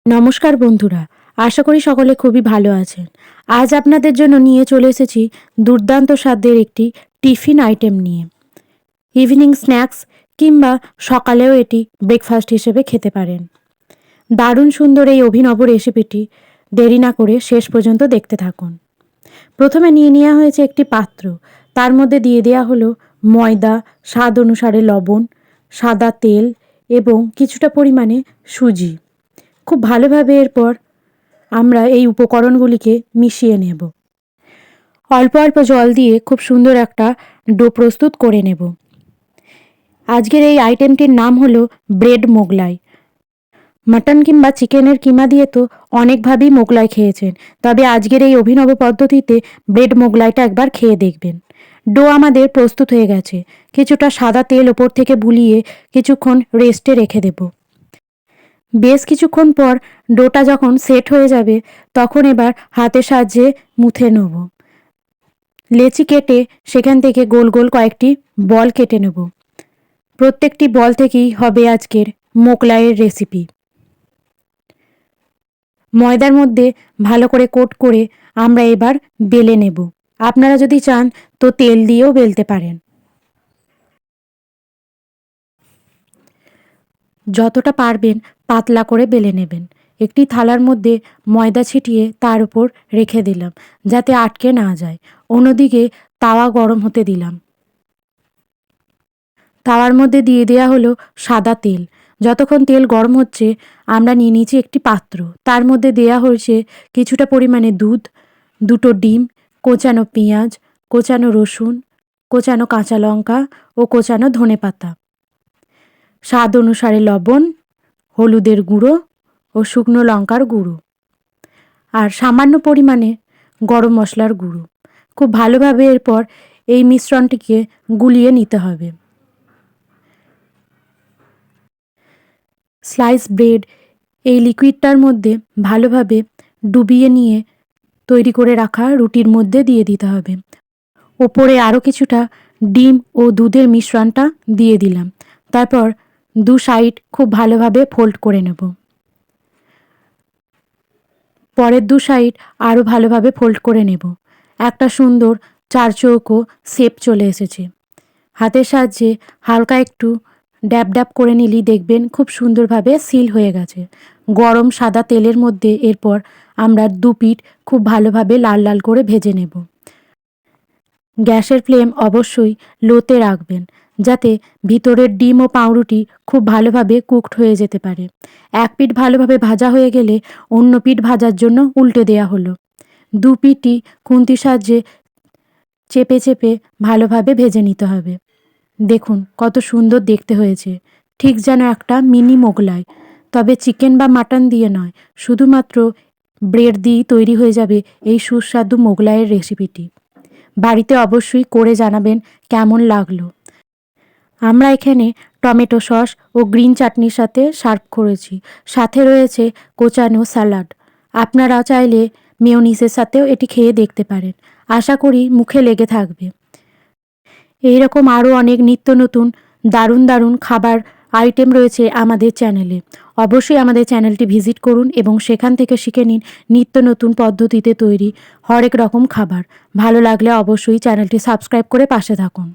নমস্কার বন্ধুরা, আশা করি সকলে খুবই ভালো আছেন। আজ আপনাদের জন্য নিয়ে চলে এসেছি দুর্দান্ত স্বাদের একটি টিফিন আইটেম নিয়ে। ইভিনিং স্ন্যাক্স কিংবা সকালেও এটি ব্রেকফাস্ট হিসেবে খেতে পারেন। দারুণ সুন্দর এই অভিনব রেসিপিটি দেরি না করে শেষ পর্যন্ত দেখতে থাকুন। প্রথমে নিয়ে নেওয়া হয়েছে একটি পাত্র, তার মধ্যে দিয়ে দেওয়া হলো ময়দা, স্বাদ অনুসারে লবণ, সাদা তেল এবং কিছুটা পরিমাণে সুজি। খুব ভালোভাবে এরপর আমরা এই উপকরণগুলিকে মিশিয়ে নেব। অল্প অল্প জল দিয়ে খুব সুন্দর একটা ডো প্রস্তুত করে নেব। আজকের এই আইটেমটির নাম হলো ব্রেড মোগলাই। মাটন কিংবা চিকেনের কিমা দিয়ে তো অনেকভাবেই মোগলাই খেয়েছেন, তবে আজকের এই অভিনব পদ্ধতিতে ব্রেড মোগলাইটা একবার খেয়ে দেখবেন। ডো আমাদের প্রস্তুত হয়ে গেছে। কিছুটা সাদা তেল ওপর থেকে বুলিয়ে কিছুক্ষণ রেস্টে রেখে দেব। বেশ কিছুক্ষণ পর ডোটা যখন সেট হয়ে যাবে তখন এবার হাতের সাহায্যে মুথে নেব। লেচি কেটে সেখান থেকে গোল গোল কয়েকটি বল কেটে নেব। প্রত্যেকটি বল থেকেই হবে আজকের মোগলাইয়ের রেসিপি। ময়দার মধ্যে ভালো করে কোট করে আমরা এবার বেলে নেব। আপনারা যদি চান তো তেল দিয়েও বেলতে পারেন। যতটা পারবেন পাতলা করে বেলে নেবেন। একটি থালার মধ্যে ময়দা ছিটিয়ে তার উপর রেখে দিলাম যাতে আটকে না যায়। অন্যদিকে তাওয়া গরম হতে দিলাম। তাওয়ার মধ্যে দিয়ে দেওয়া হলো সাদা তেল। যতক্ষণ তেল গরম হচ্ছে আমরা নিয়ে নিয়েছি একটি পাত্র, তার মধ্যে দেওয়া হয়েছে কিছুটা পরিমাণে দুধ, দুটো ডিম, কোচানো পেঁয়াজ, কোচানো রসুন, কোচানো কাঁচা লঙ্কা ও কোচানো ধনেপাতা, স্বাদ অনুসারে লবণ, হলুদের গুঁড়ো ও শুকনো লঙ্কার গুঁড়ো আর সামান্য পরিমাণে গরম মশলার গুঁড়ো। খুব ভালোভাবে এরপর এই মিশ্রণটিকে গুলিয়ে নিতে হবে। স্লাইস ব্রেড এই লিকুইডটার মধ্যে ভালোভাবে ডুবিয়ে নিয়ে তৈরি করে রাখা রুটির মধ্যে দিয়ে দিতে হবে। ওপরে আরও কিছুটা ডিম ও দুধের মিশ্রণটা দিয়ে দিলাম। তারপর দু সাইড খুব ভালোভাবে ফোল্ড করে নেব। পরের দু সাইড আরও ভালোভাবে ফোল্ড করে নেব। একটা সুন্দর চারচৌকো শেপ চলে এসেছে। হাতের সাহায্যে হালকা একটু ড্যাব ড্যাব করে নিলেই দেখবেন খুব সুন্দরভাবে সিল হয়ে গেছে। গরম সাদা তেলের মধ্যে এরপর আমরা দু পিঠ খুব ভালোভাবে লাল লাল করে ভেজে নেব। গ্যাসের ফ্লেম অবশ্যই লোতে রাখবেন যাতে ভিতরের ডিম ও পাউরুটি খুব ভালোভাবে কুকড হয়ে যেতে পারে। এক পিঠ ভালোভাবে ভাজা হয়ে গেলে অন্য পিঠ ভাজার জন্য উল্টে দেয়া হলো। দু পিঠই খুন্তির সাহায্যে চেপে চেপে ভালোভাবে ভেজে নিতে হবে। দেখুন কত সুন্দর দেখতে হয়েছে, ঠিক যেন একটা মিনি মোগলাই। তবে চিকেন বা মাটন দিয়ে নয়, শুধুমাত্র ব্রেড দিয়েই তৈরি হয়ে যাবে এই সুস্বাদু মোগলাইয়ের রেসিপিটি। বাড়িতে অবশ্যই করে জানাবেন কেমন লাগলো। আমরা এখানে টমেটো সস ও গ্রিন চাটনির সাথে সার্ভ করেছি। সাথে রয়েছে কোচানো স্যালাড। আপনারা চাইলে মেয়োনিজের সাথেও এটি খেয়ে দেখতে পারেন। আশা করি মুখে লেগে থাকবে। এইরকম আরও অনেক নিত্য নতুন দারুণ দারুণ খাবার আইটেম রয়েছে আমাদের চ্যানেলে। অবশ্যই আমাদের চ্যানেলটি ভিজিট করুন এবং সেখান থেকে শিখে নিন নিত্য নতুন পদ্ধতিতে তৈরি হরেক রকম খাবার। ভালো লাগলে অবশ্যই চ্যানেলটি সাবস্ক্রাইব করে পাশে থাকুন।